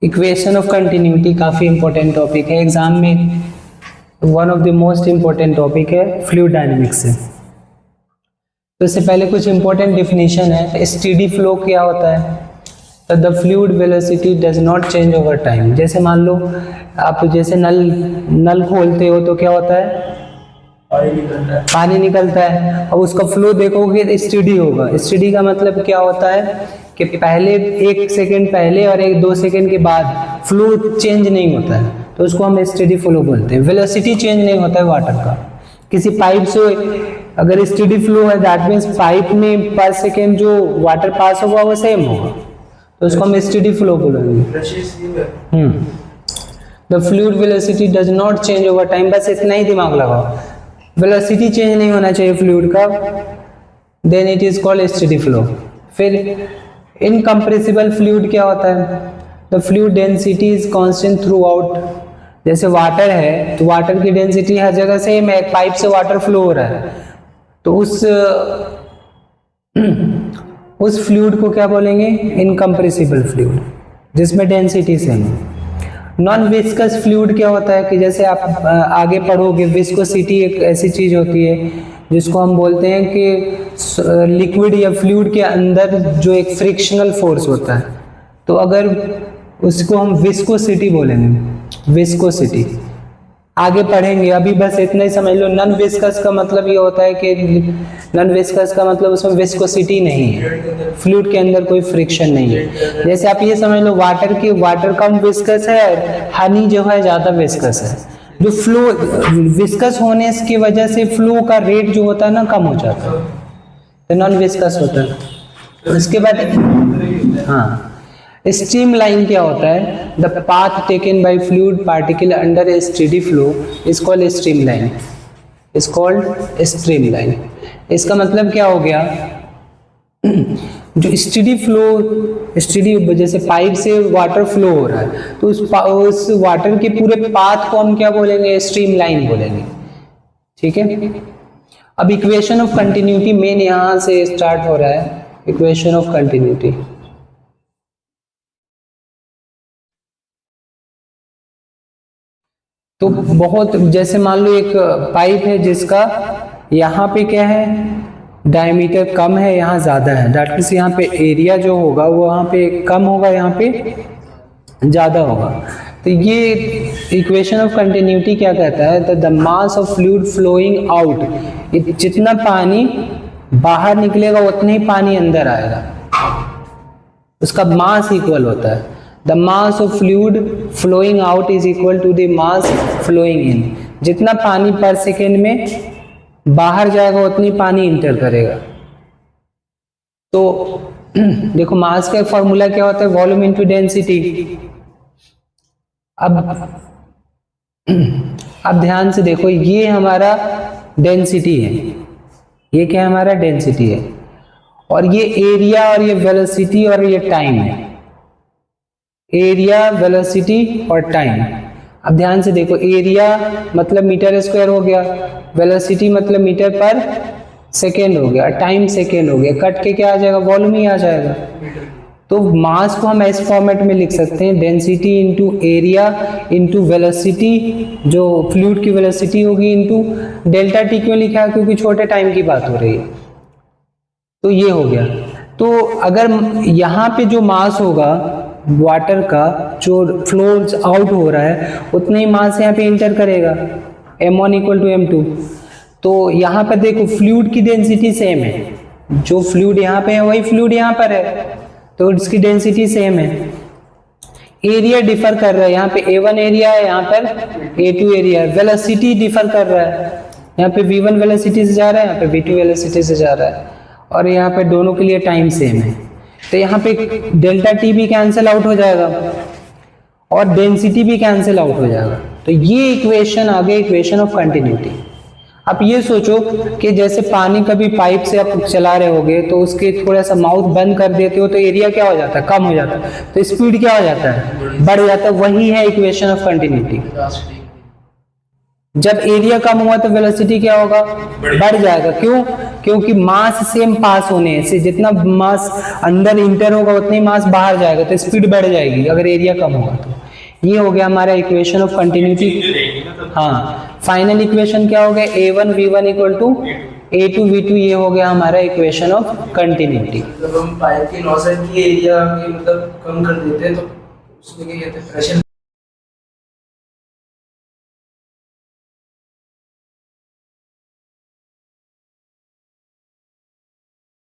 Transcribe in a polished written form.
Equation of continuity काफ़ी important topic है exam में, one of the most important topic है फ्लूइड डायनेमिक्स से। तो इससे पहले कुछ इंपॉर्टेंट डिफिनीशन है। स्टेडी फ्लो क्या होता है? तो the fluid velocity does not change over time. जैसे मान लो आप जैसे नल खोलते हो तो क्या होता है? पानी निकलता है। और उसका फ्लो देखोगे स्टेडी होगा। स्टेडी का मतलब क्या होता है कि पहले 1 सेकेंड पहले और 1-2 सेकेंड के बाद फ्लो चेंज नहीं होता है, तो उसको हम स्टेडी फ्लो बोलते हैं। वेलोसिटी चेंज नहीं होता है वाटर का। किसी पाइप से अगर स्टेडी फ्लो है दैट मीन्स पाइप में पर सेकेंड जो वाटर पास होगा वो सेम होगा, तो उसको हम स्टेडी फ्लो बोलेंगे। The fluid velocity does not change over time, बस इतना ही दिमाग लगाओ, वेलोसिटी चेंज नहीं होना चाहिए फ्लूइड का, then it is called steady flow. फिर इनकम्प्रेसिबल फ्लूइड क्या होता है? The fluid density is constant throughout. जैसे वाटर है तो वाटर की डेंसिटी हर जगह सेम है, पाइप से वाटर फ्लो हो रहा है, तो उस फ्लूइड को क्या बोलेंगे? इनकम्प्रेसिबल फ्लूइड, जिसमें डेंसिटी सेम है। नॉन विस्कस फ्लूइड क्या होता है कि जैसे आप आगे पढ़ोगे, विस्कोसिटी एक ऐसी चीज होती है जिसको हम बोलते हैं कि लिक्विड या फ्लूइड के अंदर जो एक फ्रिक्शनल फोर्स होता है, तो अगर उसको हम विस्कोसिटी बोलेंगे, विस्कोसिटी। आगे पढ़ेंगे, अभी बस इतना ही समझ लो। नॉन विस्कस का मतलब ये होता है कि नॉन विस्कस का मतलब उसमें विस्कोसिटी नहीं है, फ्लूइड के अंदर कोई फ्रिक्शन नहीं है। जैसे आप ये समझ लो वाटर कम विस्कस है, हनी जो है ज्यादा विस्कस है। जो फ्लो विस्कस होने की वजह से फ्लो का रेट जो होता है ना कम हो जाता है, तो नॉन विस्कस होता है। उसके बाद स्ट्रीम लाइन क्या होता है? The path taken by fluid particle under A steady flow is called stream line, is called stream line. इसका मतलब क्या हो गया? जो स्टेडी फ्लो, स्टेडी जैसे पाइप से वाटर फ्लो हो रहा है, तो उस वाटर के पूरे पाथ को हम क्या बोलेंगे? स्ट्रीम लाइन बोलेंगे। ठीक है। अब इक्वेशन ऑफ कंटिन्यूटी मेन यहां से स्टार्ट हो रहा है। इक्वेशन ऑफ कंटिन्यूटी, तो बहुत जैसे मान लो एक पाइप है जिसका यहाँ पे क्या है? डायमीटर कम है, यहाँ ज़्यादा है। दैट मीन्स यहाँ पे एरिया जो होगा वो वहाँ पे कम होगा, यहाँ पे ज़्यादा होगा। तो ये इक्वेशन ऑफ कंटिन्यूटी क्या कहता है? The mass of fluid flowing out, जितना पानी बाहर निकलेगा उतना ही पानी अंदर आएगा, उसका मास इक्वल होता है। The mass of fluid flowing out is equal to the mass flowing in. जितना पानी पर सेकेंड में बाहर जाएगा उतनी पानी इंटर करेगा। तो देखो मास का फॉर्मूला क्या होता है? Volume into density. अब ध्यान से देखो, ये हमारा डेंसिटी है, ये क्या है? हमारा डेंसिटी है, और ये एरिया और ये वेलोसिटी और ये टाइम है। एरिया, वेलोसिटी और टाइम। अब ध्यान से देखो, एरिया मतलब मीटर स्क्वायर हो गया, वेलोसिटी मतलब मीटर पर सेकेंड हो गया, टाइम सेकेंड हो गया, कट के क्या आ जाएगा? वॉल्यूम ही आ जाएगा। तो मास को हम इस फॉर्मेट में लिख सकते हैं, density into area into velocity, जो फ्लूइड की वेलोसिटी होगी, इंटू डेल्टा टी। क्यों लिखा है? क्योंकि छोटे टाइम की बात हो रही है। तो ये हो गया। तो अगर यहाँ पे जो मास होगा वाटर का, जो फ्लोज आउट हो रहा है, उतने ही मास यहाँ पे इंटर करेगा, m1 इक्वल टू m2। तो यहाँ पर देखो फ्लूइड की डेंसिटी सेम है, जो फ्लूइड यहाँ पे है वही फ्लूइड यहाँ पर है, तो इसकी डेंसिटी सेम है। एरिया डिफर कर रहा है, यहाँ पे a1 एरिया है, यहाँ पर a2 एरिया है। वेलोसिटी डिफर कर रहा है, यहाँ पे v1 वेलोसिटी से जा रहा है, यहाँ पे v2 वेलोसिटी से जा रहा है, और यहाँ पे दोनों के लिए टाइम सेम है। तो यहाँ पे डेल्टा टी भी कैंसिल आउट हो जाएगा और डेंसिटी भी कैंसिल आउट हो जाएगा। तो ये इक्वेशन आ गई, इक्वेशन ऑफ कंटिन्यूटी। आप ये सोचो कि जैसे पानी कभी पाइप से आप चला रहे होगे तो उसके थोड़ा सा माउथ बंद कर देते हो तो एरिया क्या हो जाता है? कम हो जाता है, तो स्पीड क्या हो जाता है? बढ़ जाता है। वही है इक्वेशन ऑफ कंटिन्यूटी। जब एरिया कम हुआ तो वेलोसिटी क्या होगा, बढ़ जाएगा। क्यों? क्योंकि मास सेम पास होने से जितना मास अंदर इंटर होगा उतना ही मास बाहर जाएगा, तो स्पीड बढ़ जाएगी अगर एरिया कम होगा तो। ये हो गया हमारा इक्वेशन ऑफ कंटिन्यूटी। हाँ, फाइनल इक्वेशन क्या हो गया, a1v1 इक्वल टू a2v2, ये हो गया हमारा इक्वेशन ऑफ कंटिन्यूटी। मतलब हम पाइप की नोजल की एरिया मतलब कम कर देते हैं तो उसमें क्या कहते हैं, प्रेशर